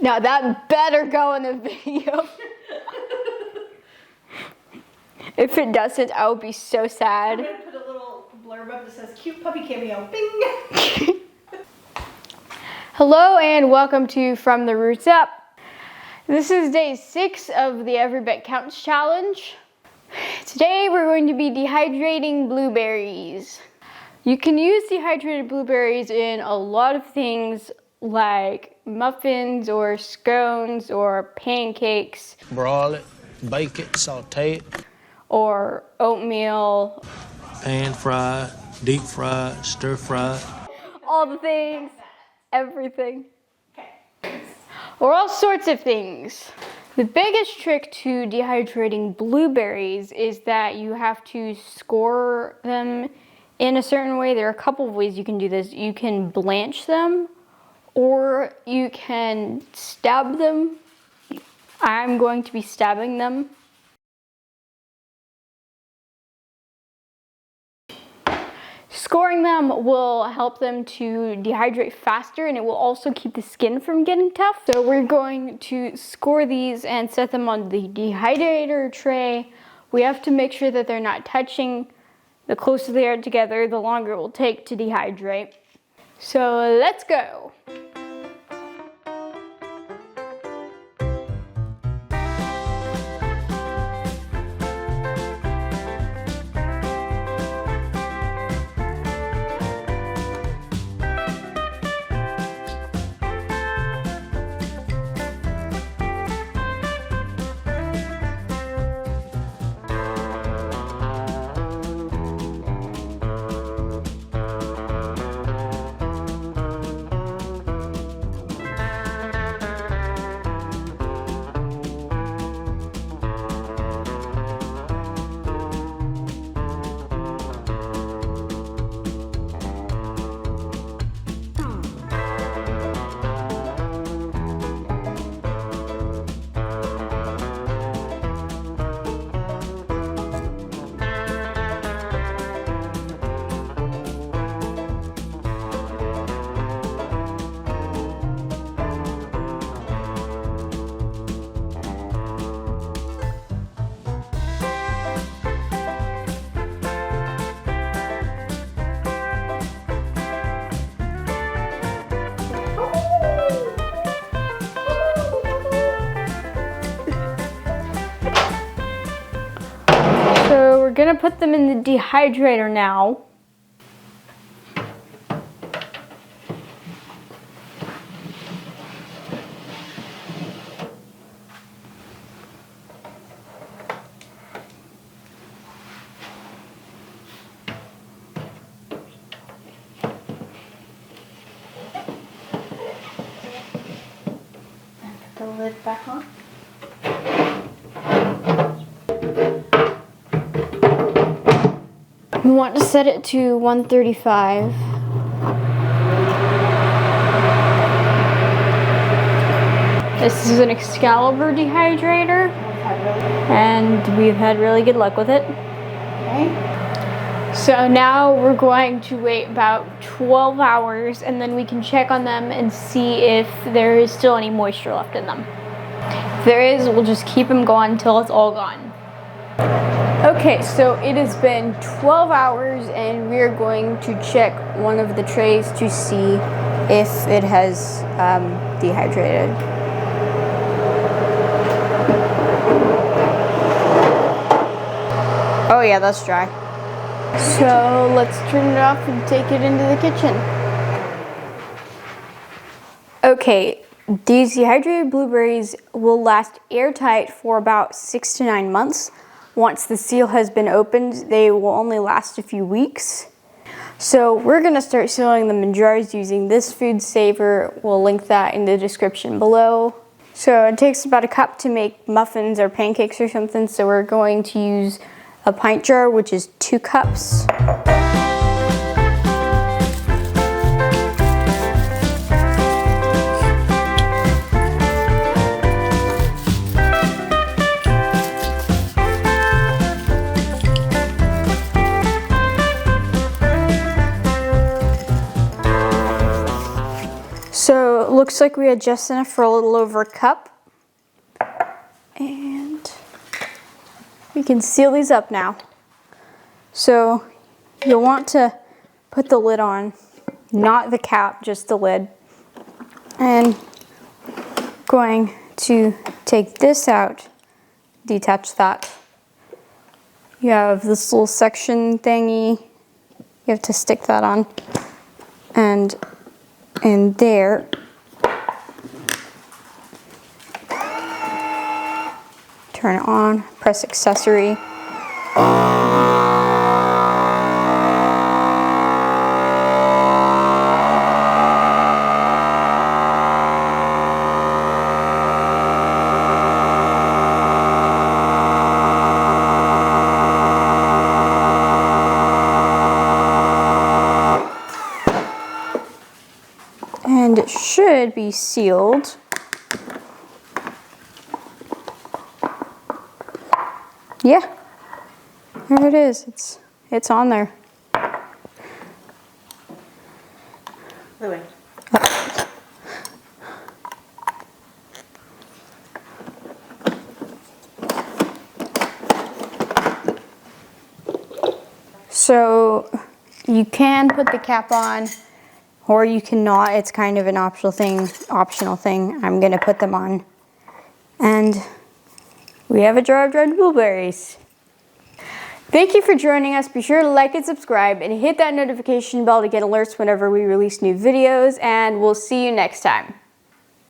Now that better go in the video. If it doesn't, I will be so sad. I'm gonna put a little blurb up that says cute puppy cameo. Bing! Hello and welcome to From the Roots Up. This is day 6 of the Every Bit Counts challenge. Today we're going to be dehydrating blueberries. You can use dehydrated blueberries in a lot of things like muffins or scones or pancakes. Broil it, bake it, saute it. Or oatmeal. Pan fry, deep fry, stir fry. All the things, everything. Or all sorts of things. The biggest trick to dehydrating blueberries is that you have to score them in a certain way. There are a couple of ways you can do this. You can blanch them or you can stab them. I'm going to be stabbing them. Scoring them will help them to dehydrate faster, and it will also keep the skin from getting tough. So we're going to score these and set them on the dehydrator tray. We have to make sure that they're not touching. The closer they are together, the longer it will take to dehydrate. So let's go. We're gonna put them in the dehydrator now. Put the lid back on. We want to set it to 135. This is an Excalibur Dehydrator, and we've had really good luck with it. Okay. So now we're going to wait about 12 hours, and then we can check on them and see if there is still any moisture left in them. If there is, we'll just keep them going until it's all gone. Okay, so it has been 12 hours and we're going to check one of the trays to see if it has dehydrated. Oh yeah, that's dry. So let's turn it off and take it into the kitchen. Okay, these dehydrated blueberries will last airtight for about 6 to 9 months. Once the seal has been opened, they will only last a few weeks. So we're gonna start sealing them in jars using this FoodSaver. We'll link that in the description below. So it takes about a cup to make muffins or pancakes or something. So we're going to use a pint jar, which is 2 cups. So it looks looks like we had just enough for a little over a cup. And we can seal these up now. So you'll want to put the lid on, not the cap, just the lid. And going to take this out, detach that. You have this little section thingy, you have to stick that on. And in there, turn it on, press accessory. And it should be sealed. Yeah, there it is. It's on there. Louie. So you can put the cap on, or you cannot. It's kind of an optional thing. I'm gonna put them on. And we have a jar of dried blueberries. Thank you for joining us. Be sure to like and subscribe and hit that notification bell to get alerts whenever we release new videos, and we'll see you next time.